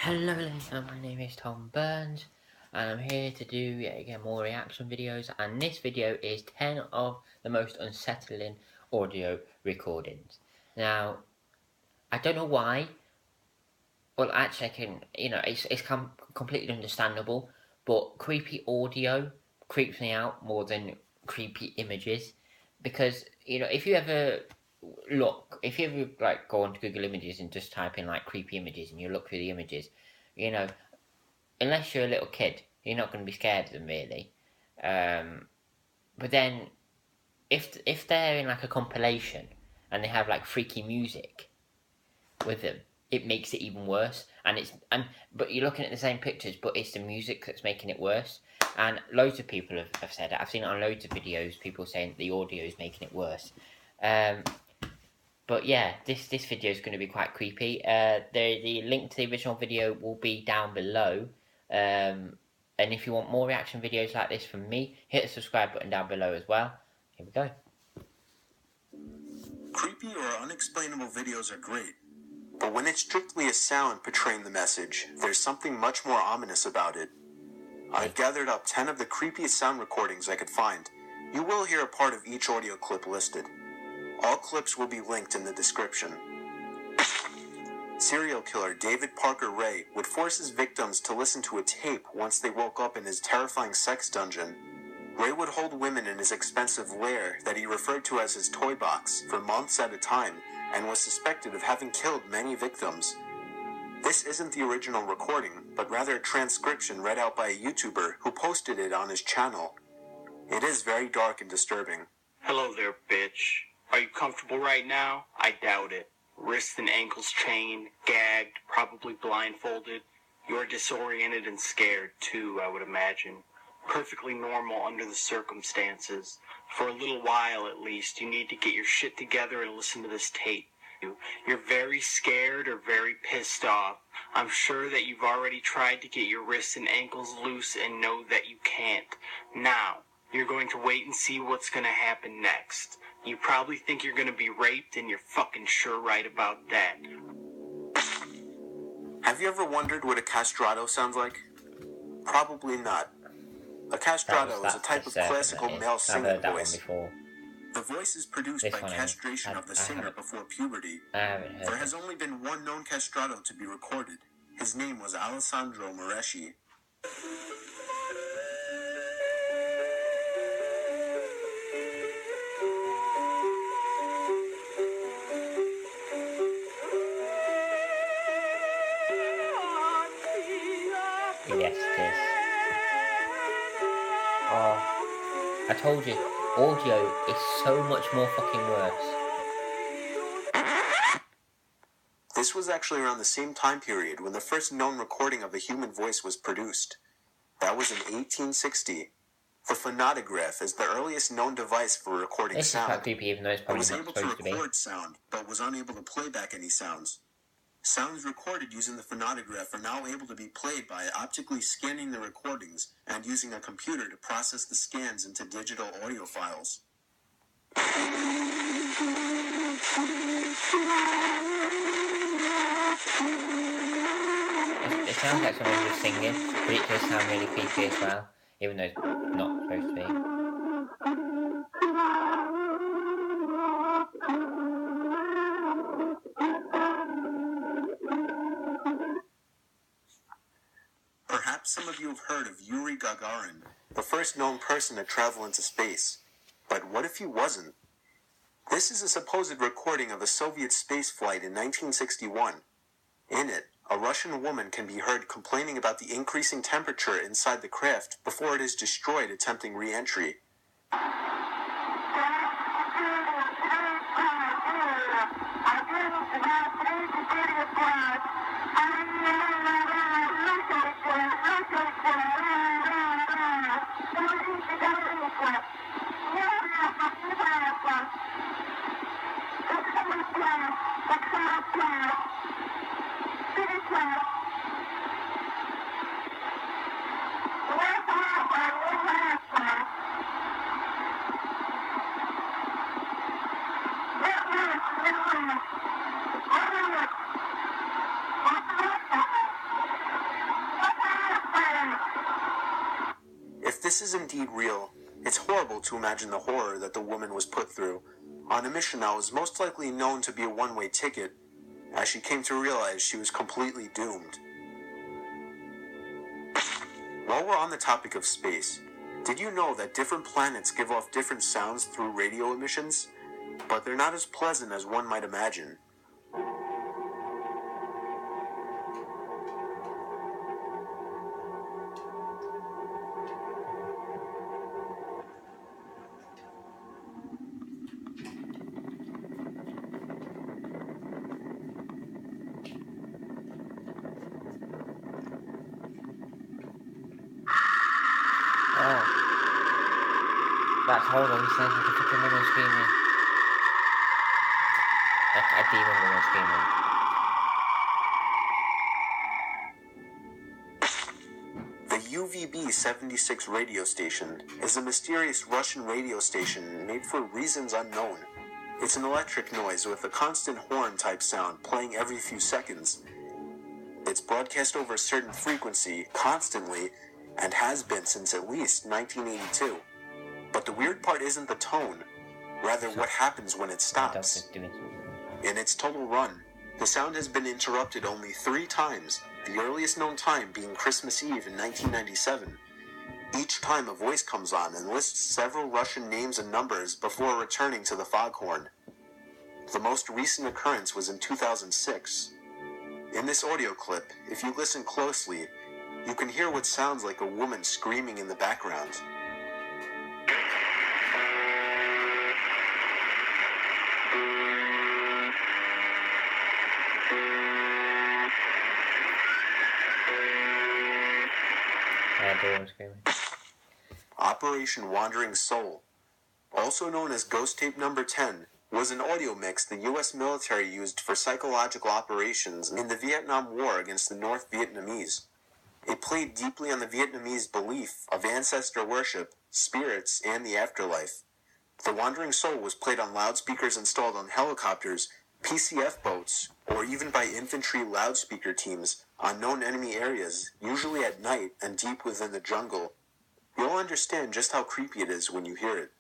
Hello listeners, my name is Tom Burns and I'm here to do yet again more reaction videos, and this video is 10 of the most unsettling audio recordings. Now, I don't know why, well actually I can, it's completely understandable, but creepy audio creeps me out more than creepy images, because, if you ever go onto Google Images and just type in like creepy images and you look through the images, unless you're a little kid, you're not going to be scared of them really. But then, if they're in like a compilation and they have like freaky music with them, it makes it even worse. But you're looking at the same pictures, but it's the music that's making it worse. And loads of people have said it. I've seen it on loads of videos. People saying the audio is making it worse. But yeah, this video is going to be quite creepy. The link to the original video will be down below. And if you want more reaction videos like this from me, hit the subscribe button down below as well. Here we go. Creepy or unexplainable videos are great, but when it's strictly a sound portraying the message, there's something much more ominous about it. I've gathered up 10 of the creepiest sound recordings I could find. You will hear a part of each audio clip listed. All clips will be linked in the description. Serial killer David Parker Ray would force his victims to listen to a tape once they woke up in his terrifying sex dungeon. Ray would hold women in his expensive lair that he referred to as his toy box for months at a time, and was suspected of having killed many victims. This isn't the original recording, but rather a transcription read out by a YouTuber who posted it on his channel. It is very dark and disturbing. Hello there, bitch. Are you comfortable right now? I doubt it. Wrists and ankles chained, gagged, probably blindfolded. You're disoriented and scared, too, I would imagine. Perfectly normal under the circumstances. For a little while, at least, you need to get your shit together and listen to this tape. You're very scared or very pissed off. I'm sure that you've already tried to get your wrists and ankles loose and know that you can't. Now, you're going to wait and see what's going to happen next. You probably think you're going to be raped, and you're fucking sure right about that. Have you ever wondered what a castrato sounds like? Probably not. A castrato is a type of classical male singing voice. The voice is produced by castration of the singer before puberty. There has only been one known castrato to be recorded. His name was Alessandro Moresi. Yes, it is. Oh, I told you, audio is so much more fucking worse. This was actually around the same time period when the first known recording of a human voice was produced. That was in 1860. The Fanatic Graph is the earliest known device for recording This sound. is quite creepy, even though it's probably not supposed to be. It was able to record sound, but was unable to play back any sounds. Sounds recorded using the Fanatic Graph are now able to be played by optically scanning the recordings and using a computer to process the scans into digital audio files. It sounds like someone just singing, but it does sound really creepy as well, even though it's not supposed to be. Perhaps some of you have heard of Yuri Gagarin, the first known person to travel into space. But what if he wasn't? This is a supposed recording of a Soviet space flight in 1961. In it, a Russian woman can be heard complaining about the increasing temperature inside the craft before it is destroyed attempting re-entry. this is indeed real, it's horrible to imagine the horror that the woman was put through on a mission that was most likely known to be a one-way ticket, as she came to realize she was completely doomed. While we're on the topic of space, did you know that different planets give off different sounds through radio emissions? But they're not as pleasant as one might imagine. Oh. That's horrible. He sounds like a fucking woman screaming. Like a demon woman screaming. The UVB-76 radio station is a mysterious Russian radio station made for reasons unknown. It's an electric noise with a constant horn-type sound playing every few seconds. It's broadcast over a certain frequency constantly and has been since at least 1982. But the weird part isn't the tone, rather what happens when it stops. In its total run, the sound has been interrupted only 3 times, the earliest known time being Christmas Eve in 1997. Each time a voice comes on and lists several Russian names and numbers before returning to the foghorn. The most recent occurrence was in 2006. In this audio clip, if you listen closely, you can hear what sounds like a woman screaming in the background. Operation Wandering Soul, also known as Ghost Tape Number 10, was an audio mix the U.S. military used for psychological operations in the Vietnam War against the North Vietnamese. It played deeply on the Vietnamese belief of ancestor worship, spirits, and the afterlife. The Wandering Soul was played on loudspeakers installed on helicopters, PCF boats, or even by infantry loudspeaker teams on known enemy areas, usually at night and deep within the jungle. You'll understand just how creepy it is when you hear it.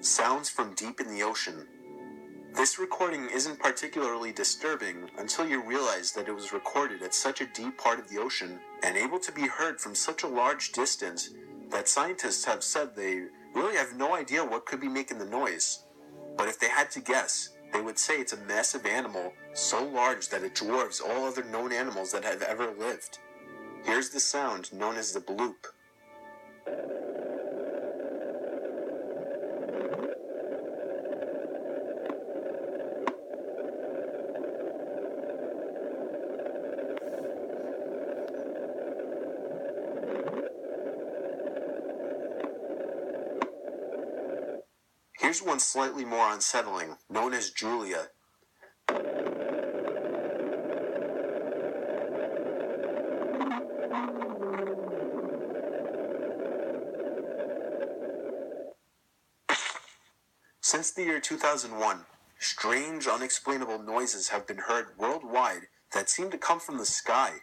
Sounds from deep in the ocean. This recording isn't particularly disturbing until you realize that it was recorded at such a deep part of the ocean and able to be heard from such a large distance that scientists have said they really have no idea what could be making the noise. But if they had to guess, they would say it's a massive animal so large that it dwarfs all other known animals that have ever lived. Here's the sound known as the bloop. Here's one slightly more unsettling, known as Julia. Since the year 2001, strange, unexplainable noises have been heard worldwide that seem to come from the sky.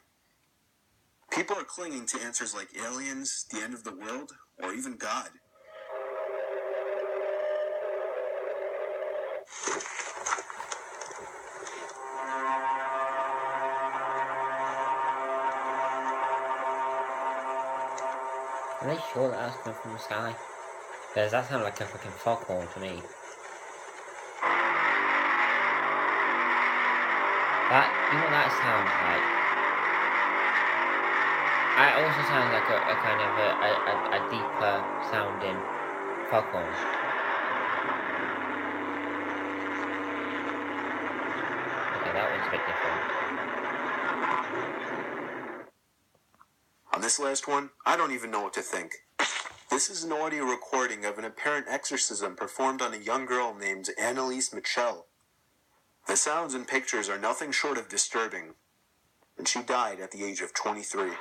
People are clinging to answers like aliens, the end of the world, or even God. Are they sure that that's coming from the sky? Because that sounds like a fucking foghorn to me. That, you know what that sounds like? It also sounds like a kind of a deeper sounding foghorn. Okay, that one's a bit different. On this last one, I don't even know what to think. This is an audio recording of an apparent exorcism performed on a young girl named Annalise Mitchell. The sounds and pictures are nothing short of disturbing, and she died at the age of 23.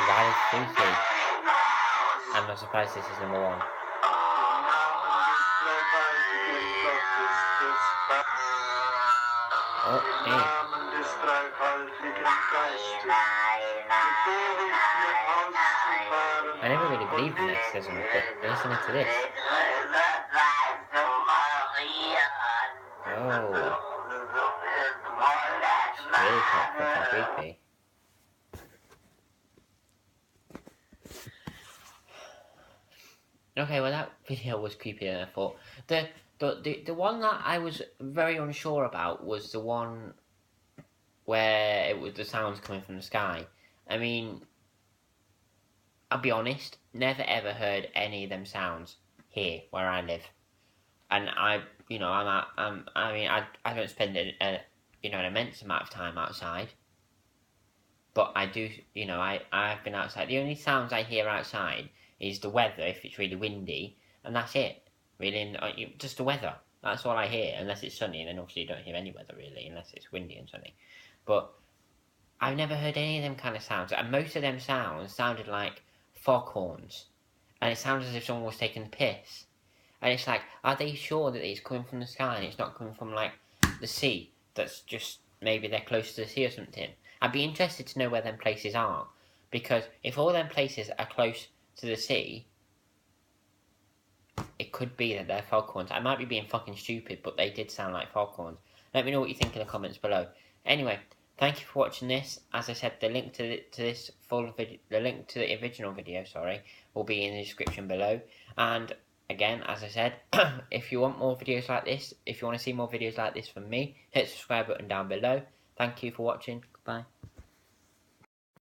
That is freaky. I'm not surprised this is number one. Oh, hey. I never really believed in exorcism, but listening to this. Oh. It's really quite fucking creepy. Okay, well that video was creepier than I thought. The one that I was very unsure about was the one where it was the sounds coming from the sky. I mean, I'll be honest, never ever heard any of them sounds here where I live, and I don't spend an immense amount of time outside, but I do, I've been outside. The only sounds I hear outside is the weather if it's really windy, and that's it. Really, just the weather. That's all I hear, unless it's sunny, and then obviously you don't hear any weather really, unless it's windy and sunny. But I've never heard any of them kind of sounds, and most of them sounds sounded like foghorns, and it sounds as if someone was taking the piss. And it's like, are they sure that it's coming from the sky and it's not coming from like the sea? That's just, maybe they're close to the sea or something. I'd be interested to know where them places are, because if all them places are close to the sea, it could be that they're foghorns. I might be being fucking stupid, but they did sound like foghorns. Let me know what you think in the comments below. Anyway, thank you for watching this. As I said, the link to this full video, the link to the original video, will be in the description below. And again, as I said, if you want more videos like this, if you want to see more videos like this from me, hit the subscribe button down below. Thank you for watching. Goodbye.